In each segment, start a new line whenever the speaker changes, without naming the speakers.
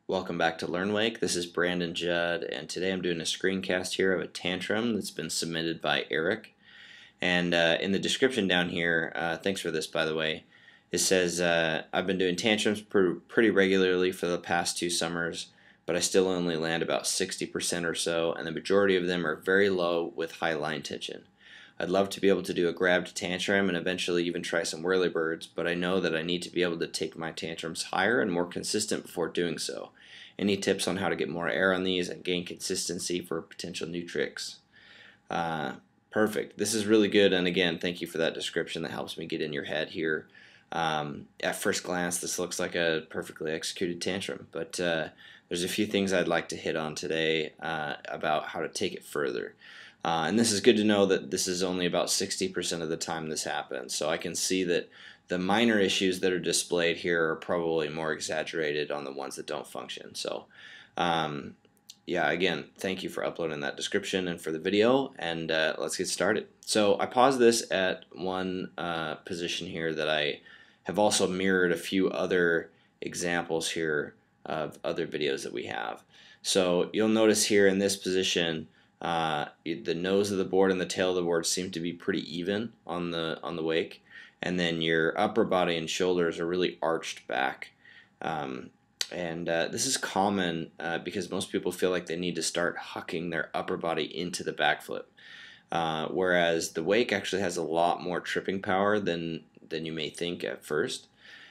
Welcome back to LearnWake. This is Brandon Judd, and today I'm doing a screencast here of a tantrum that's been submitted by Eric. And in the description down here, thanks for this by the way, it says, I've been doing tantrums pretty regularly for the past 2 summers, but I still only land about 60% or so, and the majority of them are very low with high line tension. I'd love to be able to do a grabbed tantrum and eventually even try some whirlybirds, but I know that I need to be able to take my tantrums higher and more consistent before doing so. Any tips on how to get more air on these and gain consistency for potential new tricks? Perfect. This is really good, and again, thank you for that description. That helps me get in your head here. At first glance, this looks like a perfectly executed tantrum, but there's a few things I'd like to hit on today about how to take it further. And this is good to know that this is only about 60% of the time this happens. So I can see that the minor issues that are displayed here are probably more exaggerated on the ones that don't function. So yeah, again, thank you for uploading that description and for the video, and let's get started. So I paused this at one position here that I have also mirrored a few other examples here of other videos that we have. So you'll notice here in this position, the nose of the board and the tail of the board seem to be pretty even on the wake, and then your upper body and shoulders are really arched back. This is common because most people feel like they need to start hucking their upper body into the back flip, whereas the wake actually has a lot more tripping power than you may think at first.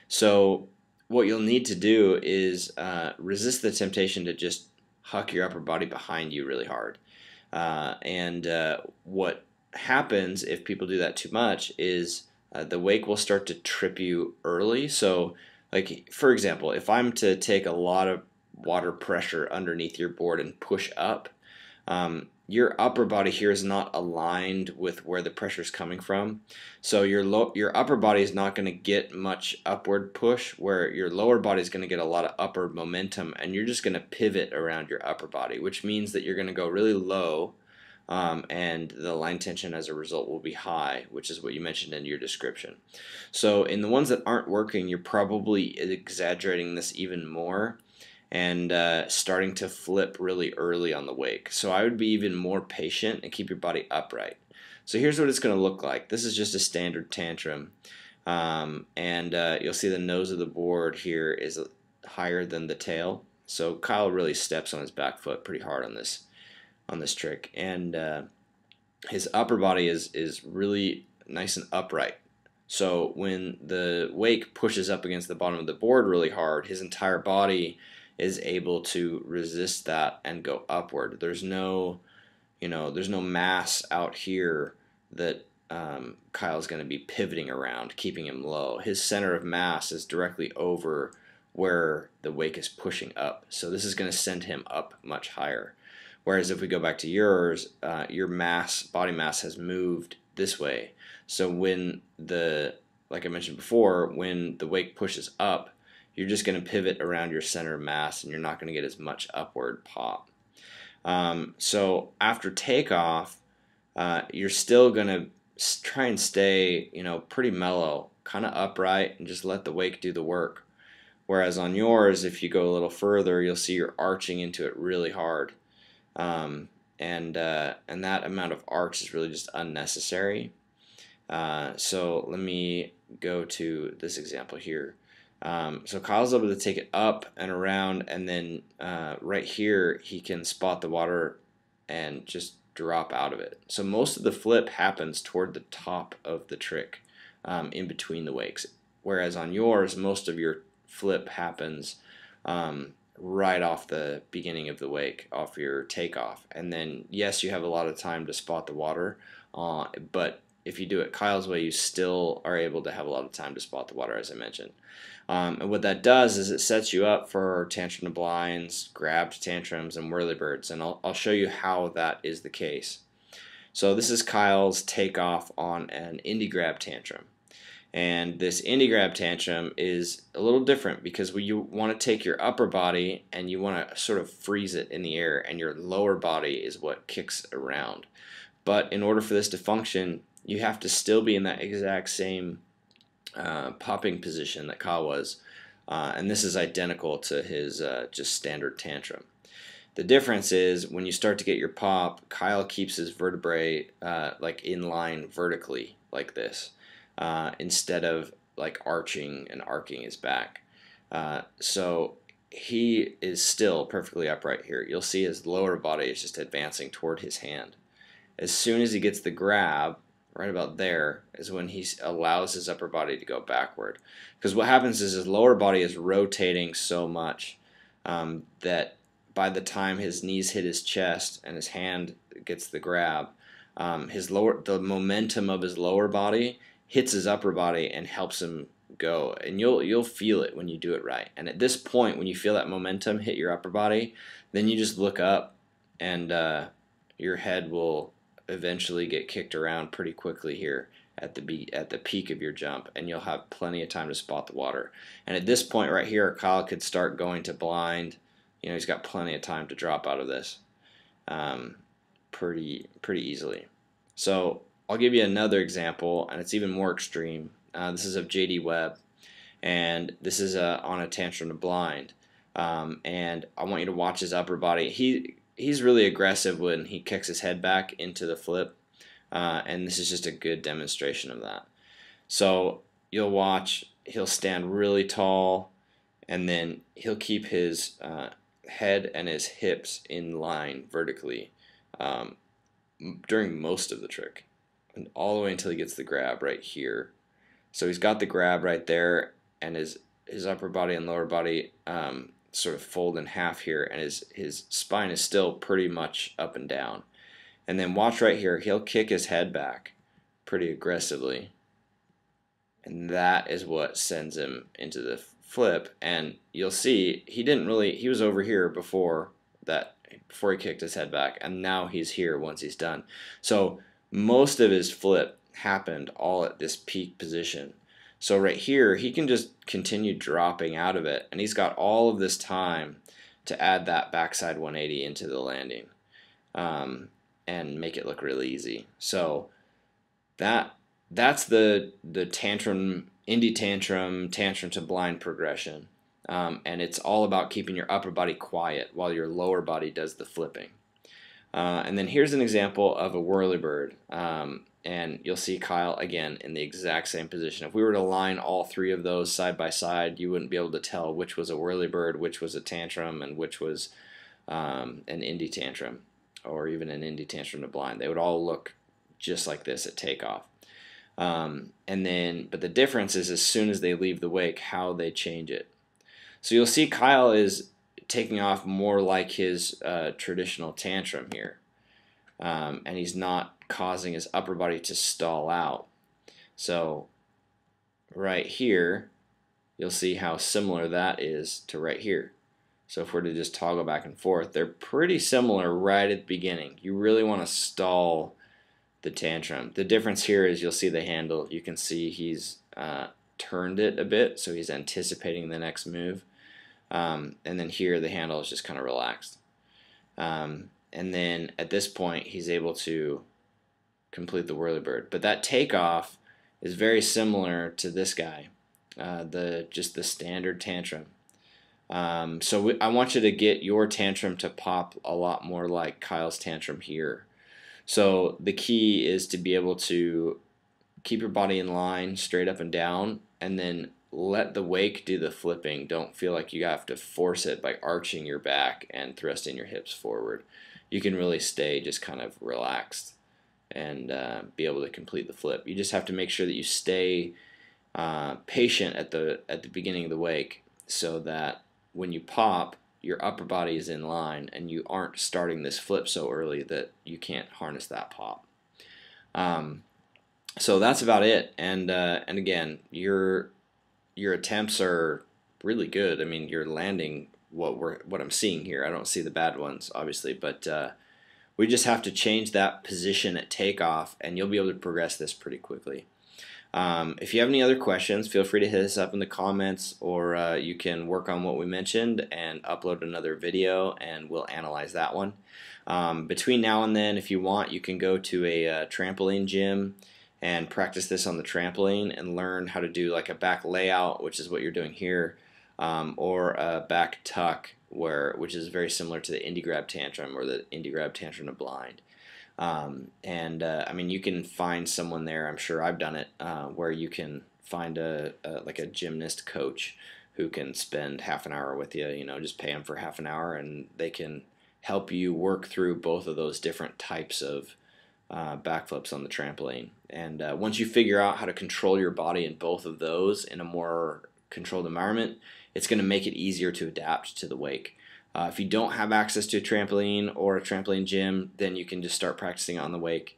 So what you'll need to do is resist the temptation to just huck your upper body behind you really hard. What happens if people do that too much is the wake will start to trip you early. So like, for example, if I'm to take a lot of water pressure underneath your board and push up, your upper body here is not aligned with where the pressure is coming from. So your upper body is not going to get much upward push, where your lower body is going to get a lot of upward momentum, and you're just going to pivot around your upper body, which means that you're going to go really low, and the line tension as a result will be high, which is what you mentioned in your description. So in the ones that aren't working, you're probably exaggerating this even more and starting to flip really early on the wake. So I would be even more patient and keep your body upright. So here's what it's going to look like. This is just a standard tantrum, you'll see the nose of the board here is higher than the tail. So Kyle really steps on his back foot pretty hard on this trick, and his upper body is really nice and upright. So when the wake pushes up against the bottom of the board really hard, his entire body is able to resist that and go upward. There's no mass out here that Kyle's going to be pivoting around, keeping him low. His center of mass is directly over where the wake is pushing up. So this is going to send him up much higher. Whereas if we go back to yours, your body mass has moved this way. So like I mentioned before, when the wake pushes up, you're just going to pivot around your center of mass, and you're not going to get as much upward pop. So after takeoff, you're still going to try and stay, pretty mellow, kind of upright, and just let the wake do the work. Whereas on yours, if you go a little further, you'll see you're arching into it really hard. And that amount of arch is really just unnecessary. So let me go to this example here. So Kyle's able to take it up and around, and then right here he can spot the water and just drop out of it. So most of the flip happens toward the top of the trick, in between the wakes, whereas on yours most of your flip happens right off the beginning of the wake, off your takeoff. And then yes, you have a lot of time to spot the water, but if you do it Kyle's way, you still are able to have a lot of time to spot the water, as I mentioned. And what that does is it sets you up for tantrum to blinds, grabbed tantrums, and whirlybirds, and I'll show you how that is the case. So this is Kyle's takeoff on an indie grab tantrum. And this indie grab tantrum is a little different because you want to take your upper body and you want to sort of freeze it in the air, and your lower body is what kicks around. But in order for this to function, you have to still be in that exact same popping position that Kyle was. and this is identical to his just standard tantrum. The difference is when you start to get your pop, Kyle keeps his vertebrae like in line vertically like this, instead of like arching and arcing his back. So he is still perfectly upright here. You'll see his lower body is just advancing toward his hand. As soon as he gets the grab, right about there, is when he allows his upper body to go backward. Because what happens is his lower body is rotating so much that by the time his knees hit his chest and his hand gets the grab, the momentum of his lower body hits his upper body and helps him go. And you'll feel it when you do it right. And at this point, when you feel that momentum hit your upper body, then you just look up, and your head will eventually get kicked around pretty quickly here at the peak of your jump, and you'll have plenty of time to spot the water. And at this point right here, Kyle could start going to blind. He's got plenty of time to drop out of this pretty easily. So I'll give you another example, and it's even more extreme. This is of J.D. Webb, and this is on a tantrum to blind. And I want you to watch his upper body. He's really aggressive when he kicks his head back into the flip, and this is just a good demonstration of that. So you'll watch, he'll stand really tall, and then he'll keep his head and his hips in line vertically during most of the trick, and all the way until he gets the grab right here. So he's got the grab right there, and his upper body and lower body sort of fold in half here, and his spine is still pretty much up and down. And then watch right here, he'll kick his head back pretty aggressively, and that is what sends him into the flip. And you'll see he was over here before he kicked his head back, and now he's here once he's done. So most of his flip happened all at this peak position. So right here, he can just continue dropping out of it, and he's got all of this time to add that backside 180 into the landing and make it look really easy. So that's the tantrum, indie tantrum, tantrum to blind progression. And it's all about keeping your upper body quiet while your lower body does the flipping. And then here's an example of a whirlybird. And you'll see Kyle again in the exact same position. If we were to line all three of those side by side, you wouldn't be able to tell which was a whirlybird, which was a tantrum, and which was an indie tantrum, or even an indie tantrum to blind. They would all look just like this at takeoff. But the difference is as soon as they leave the wake, how they change it. So you'll see Kyle is taking off more like his traditional tantrum here, and he's not causing his upper body to stall out. So right here, you'll see how similar that is to right here. So if we're to just toggle back and forth, they're pretty similar right at the beginning. You really want to stall the tantrum. The difference here is you'll see the handle. You can see he's turned it a bit, so he's anticipating the next move. And then here the handle is just kind of relaxed. And then at this point, he's able to complete the whirlybird. But that takeoff is very similar to this guy, just the standard tantrum. So I want you to get your tantrum to pop a lot more like Kyle's tantrum here. So the key is to be able to keep your body in line, straight up and down, and then let the wake do the flipping. Don't feel like you have to force it by arching your back and thrusting your hips forward. You can really stay just kind of relaxed and be able to complete the flip. You just have to make sure that you stay patient at the beginning of the wake, so that when you pop, your upper body is in line and you aren't starting this flip so early that you can't harness that pop. So that's about it. And again, your attempts are really good. I mean, you're landing what I'm seeing here. I don't see the bad ones, obviously, but we just have to change that position at takeoff, and you'll be able to progress this pretty quickly. If you have any other questions, feel free to hit us up in the comments, or you can work on what we mentioned and upload another video, and we'll analyze that one. Between now and then, if you want, you can go to a trampoline gym and practice this on the trampoline and learn how to do like a back layout, which is what you're doing here, or a back tuck, which is very similar to the indie grab tantrum or the indie grab tantrum to blind. I mean, you can find someone there. I'm sure I've done it, where you can find like a gymnast coach who can spend half an hour with you. You know, just pay them for half an hour, and they can help you work through both of those different types of backflips on the trampoline. And once you figure out how to control your body in both of those in a more controlled environment, it's going to make it easier to adapt to the wake. If you don't have access to a trampoline or a trampoline gym, then you can just start practicing on the wake.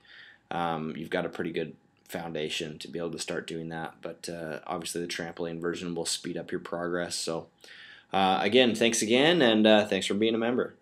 You've got a pretty good foundation to be able to start doing that, but obviously the trampoline version will speed up your progress. So again, thanks again, and thanks for being a member.